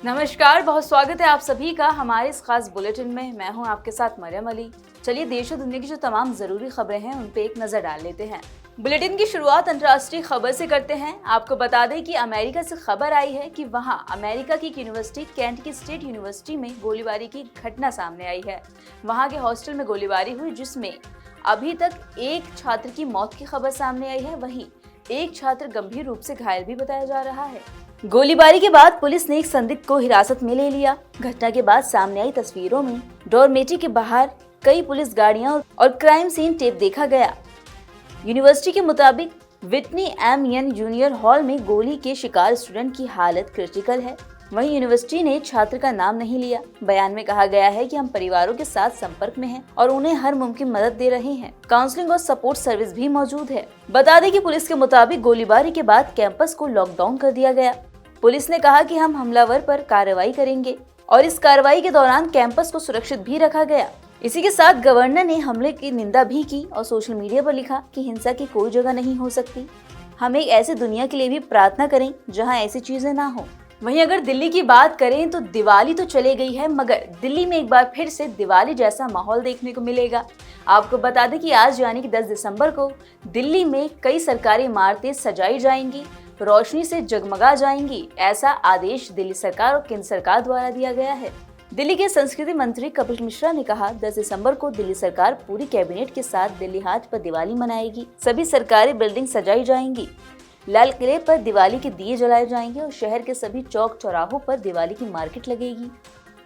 नमस्कार, बहुत स्वागत है आप सभी का हमारे इस खास बुलेटिन में। मैं हूं आपके साथ मरियम अली। चलिए देश और दुनिया की जो तमाम जरूरी खबरें हैं उन पे एक नजर डाल लेते हैं। बुलेटिन की शुरुआत अंतर्राष्ट्रीय खबर से करते हैं। आपको बता दें कि अमेरिका से खबर आई है कि वहां अमेरिका की एक यूनिवर्सिटी कैंट की स्टेट यूनिवर्सिटी में गोलीबारी की घटना सामने आई है। वहां के हॉस्टल में गोलीबारी हुई जिसमें अभी तक एक छात्र की मौत की खबर सामने आई है, वहीं एक छात्र गंभीर रूप से घायल भी बताया जा रहा है। गोलीबारी के बाद पुलिस ने एक संदिग्ध को हिरासत में ले लिया। घटना के बाद सामने आई तस्वीरों में डॉर्मेट्री के बाहर कई पुलिस गाड़ियां और क्राइम सीन टेप देखा गया। यूनिवर्सिटी के मुताबिक विटनी एम यन जूनियर हॉल में गोली के शिकार स्टूडेंट की हालत क्रिटिकल है। वहीं यूनिवर्सिटी ने छात्र का नाम नहीं लिया। बयान में कहा गया है कि हम परिवारों के साथ संपर्क में हैं और उन्हें हर मुमकिन मदद दे रहे हैं। काउंसलिंग और सपोर्ट सर्विस भी मौजूद है। बता दें कि पुलिस के मुताबिक गोलीबारी के बाद कैंपस को लॉकडाउन कर दिया गया। पुलिस ने कहा कि हम हमलावर पर कार्रवाई करेंगे और इस कार्रवाई के दौरान कैंपस को सुरक्षित भी रखा गया। इसी के साथ गवर्नर ने हमले की निंदा भी की और सोशल मीडिया पर लिखा कि हिंसा की कोई जगह नहीं हो सकती। हम एक ऐसी दुनिया के लिए भी प्रार्थना करें जहां ऐसी चीजें ना हो। वहीं अगर दिल्ली की बात करें तो दिवाली तो चले गई है, मगर दिल्ली में एक बार फिर से दिवाली जैसा माहौल देखने को मिलेगा। आपको बता दें कि आज यानी कि 10 दिसंबर को दिल्ली में कई सरकारी इमारतें सजाई जाएंगी, रोशनी से जगमगा जाएंगी। ऐसा आदेश दिल्ली सरकार और केंद्र सरकार द्वारा दिया गया है। दिल्ली के संस्कृति मंत्री कपिल मिश्रा ने कहा, 10 दिसंबर को दिल्ली सरकार पूरी कैबिनेट के साथ दिल्ली हाट पर दिवाली मनाएगी। सभी सरकारी बिल्डिंग सजाई जाएंगी, लाल किले पर दिवाली के दिए जलाए जाएंगे और शहर के सभी चौक चौराहों पर दिवाली की मार्केट लगेगी।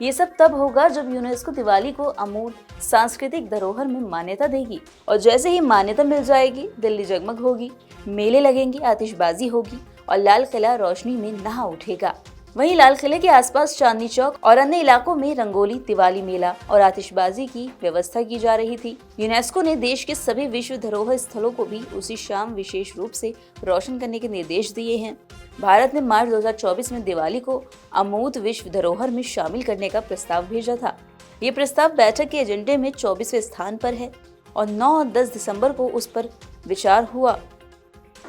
ये सब तब होगा जब यूनेस्को दिवाली को अमूर्त सांस्कृतिक धरोहर में मान्यता देगी और जैसे ही मान्यता मिल जाएगी दिल्ली जगमग होगी, मेले लगेंगे, आतिशबाजी होगी और लाल किला रोशनी में नहा उठेगा। वहीं लाल किले के आसपास चांदनी चौक और अन्य इलाकों में रंगोली, दिवाली मेला और आतिशबाजी की व्यवस्था की जा रही थी। यूनेस्को ने देश के सभी विश्व धरोहर स्थलों को भी उसी शाम विशेष रूप से रोशन करने के निर्देश दिए हैं। भारत ने मार्च 2024 में दिवाली को अमूर्त विश्व धरोहर में शामिल करने का प्रस्ताव भेजा था। ये प्रस्ताव बैठक के एजेंडे में 24वें स्थान पर है और 9 और 10 दिसंबर को उस पर विचार हुआ।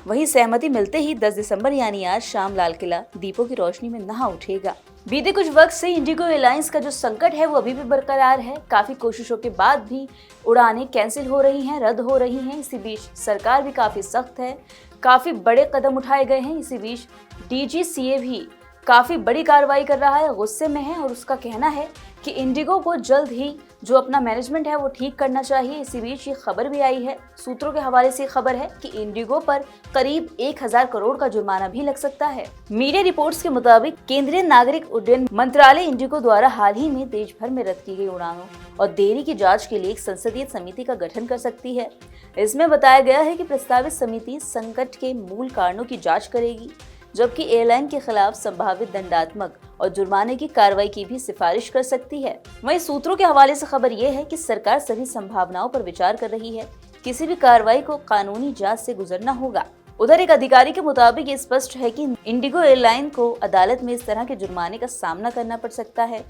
वहीं सहमति मिलते ही 10 दिसंबर यानी आज शाम लाल किला दीपों की रोशनी में नहा उठेगा। बीते कुछ वक्त से इंडिगो एयरलाइंस का जो संकट है वो अभी भी बरकरार है। काफी कोशिशों के बाद भी उड़ानें कैंसिल हो रही हैं, रद्द हो रही हैं। इसी बीच सरकार भी काफी सख्त है, काफी बड़े कदम उठाए गए हैं। इसी बीच DGCA भी काफी बड़ी कार्रवाई कर रहा है, गुस्से में है और उसका कहना है कि इंडिगो को जल्द ही जो अपना मैनेजमेंट है वो ठीक करना चाहिए। इसी बीच ये खबर भी आई है, सूत्रों के हवाले से खबर है कि इंडिगो पर करीब 1000 करोड़ का जुर्माना भी लग सकता है। मीडिया रिपोर्ट्स के मुताबिक केंद्रीय नागरिक उड्डयन मंत्रालय इंडिगो द्वारा हाल ही में देश भर में रद्द की गई उड़ानों और देरी की जाँच के लिए एक संसदीय समिति का गठन कर सकती है। इसमें बताया गया है कि प्रस्तावित समिति संकट के मूल कारणों की जाँच करेगी, जबकि एयरलाइन के खिलाफ संभावित दंडात्मक और जुर्माने की कार्रवाई की भी सिफारिश कर सकती है। वहीं सूत्रों के हवाले से खबर यह है कि सरकार सभी संभावनाओं पर विचार कर रही है। किसी भी कार्रवाई को कानूनी जांच से गुजरना होगा। उधर एक अधिकारी के मुताबिक ये स्पष्ट है कि इंडिगो एयरलाइन को अदालत में इस तरह के जुर्माने का सामना करना पड़ सकता है।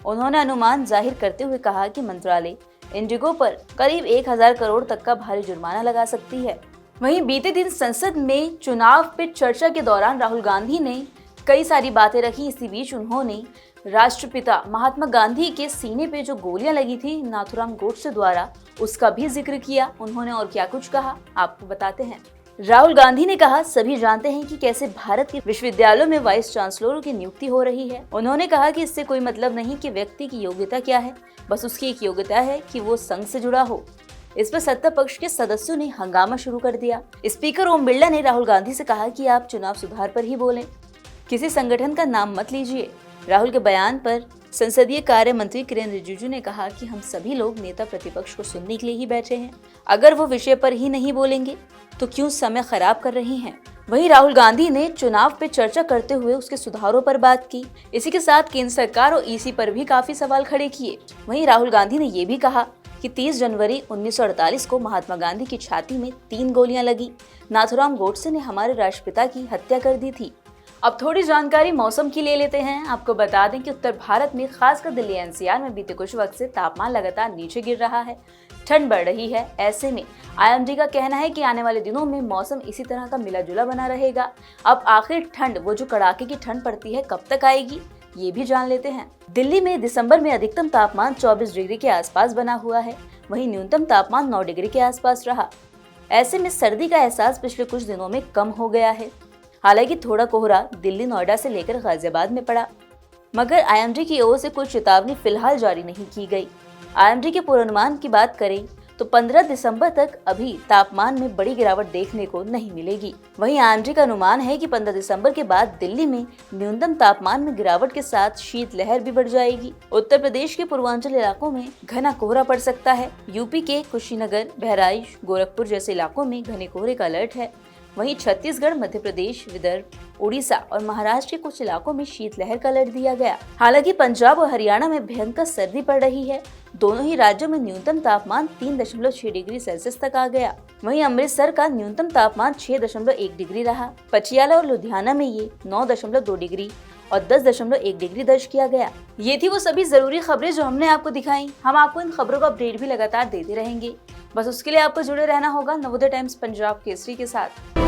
उन्होंने अनुमान जाहिर करते हुए कहा कि मंत्रालय इंडिगो पर करीब 1000 करोड़ तक का भारी जुर्माना लगा सकती है। वहीं बीते दिन संसद में चुनाव पे चर्चा के दौरान राहुल गांधी ने कई सारी बातें रखी। इसी बीच उन्होंने राष्ट्रपिता महात्मा गांधी के सीने पे जो गोलियां लगी थी नाथूराम गोडसे द्वारा, उसका भी जिक्र किया। उन्होंने और क्या कुछ कहा आपको बताते हैं। राहुल गांधी ने कहा, सभी जानते हैं कि कैसे भारत के विश्वविद्यालयों में वाइस चांसलरों की नियुक्ति हो रही है। उन्होंने कहा कि इससे कोई मतलब नहीं कि व्यक्ति की योग्यता क्या है, बस उसकी एक योग्यता है कि वो संघ से जुड़ा हो। इस पर सत्ता पक्ष के सदस्यों ने हंगामा शुरू कर दिया। स्पीकर ओम बिरला ने राहुल गांधी से कहा कि आप चुनाव सुधार पर ही बोलें, किसी संगठन का नाम मत लीजिए। राहुल के बयान पर संसदीय कार्य मंत्री किरेन रिजिजू ने कहा कि हम सभी लोग नेता प्रतिपक्ष को सुनने के लिए ही बैठे हैं। अगर वो विषय पर ही नहीं बोलेंगे तो क्यों समय खराब कर रहे हैं। वहीं राहुल गांधी ने चुनाव पे चर्चा करते हुए उसके सुधारों पर बात की। इसी के साथ केंद्र सरकार और EC पर भी काफी सवाल खड़े किए। वहीं राहुल गांधी ने ये भी कहा कि 30 जनवरी 1948 को महात्मा गांधी की छाती में 3 गोलियां लगी। नाथूराम गोडसे ने हमारे राष्ट्रपिता की हत्या कर दी थी। अब थोड़ी जानकारी मौसम की ले लेते हैं। आपको बता दें कि उत्तर भारत में खासकर दिल्ली NCR में बीते कुछ वक्त से तापमान लगातार नीचे गिर रहा है, ठंड बढ़ रही है। ऐसे में IMD का कहना है कि आने वाले दिनों में मौसम इसी तरह का मिला जुला बना रहेगा। अब आखिर ठंड, वो जो कड़ाके की ठंड पड़ती है, कब तक आएगी, ये भी जान लेते हैं। दिल्ली में दिसंबर में अधिकतम तापमान 24 डिग्री के आसपास बना हुआ है, वहीं न्यूनतम तापमान 9 डिग्री के आसपास रहा। ऐसे में सर्दी का एहसास पिछले कुछ दिनों में कम हो गया है। हालांकि थोड़ा कोहरा दिल्ली, नोएडा से लेकर गाजियाबाद में पड़ा, मगर आईएमडी की ओर से कोई चेतावनी फिलहाल जारी नहीं की गई। आईएमडी के पूर्वानुमान की बात करें तो 15 दिसंबर तक अभी तापमान में बड़ी गिरावट देखने को नहीं मिलेगी। वहीं आईएमडी का अनुमान है कि 15 दिसंबर के बाद दिल्ली में न्यूनतम तापमान में गिरावट के साथ शीतलहर भी बढ़ जाएगी। उत्तर प्रदेश के पूर्वांचल इलाकों में घना कोहरा पड़ सकता है। यूपी के कुशीनगर, बहराइच, गोरखपुर जैसे इलाकों में घने कोहरे का अलर्ट है। वहीं छत्तीसगढ़, मध्य प्रदेश, विदर्भ, उड़ीसा और महाराष्ट्र के कुछ इलाकों में शीतलहर का अलर्ट दिया गया। हालांकि पंजाब और हरियाणा में भयंकर सर्दी पड़ रही है। दोनों ही राज्यों में न्यूनतम तापमान 3.6 डिग्री सेल्सियस तक आ गया। वहीं अमृतसर का न्यूनतम तापमान 6.1 डिग्री रहा। पटियाला और लुधियाना में ये 9.2 डिग्री और 10.1 डिग्री दर्ज किया गया। ये थी वो सभी जरूरी खबरें जो हमने आपको दिखाई। हम आपको इन खबरों का अपडेट भी लगातार देते रहेंगे। बस उसके लिए आपको जुड़े रहना होगा नवोदय टाइम्स पंजाब केसरी के साथ।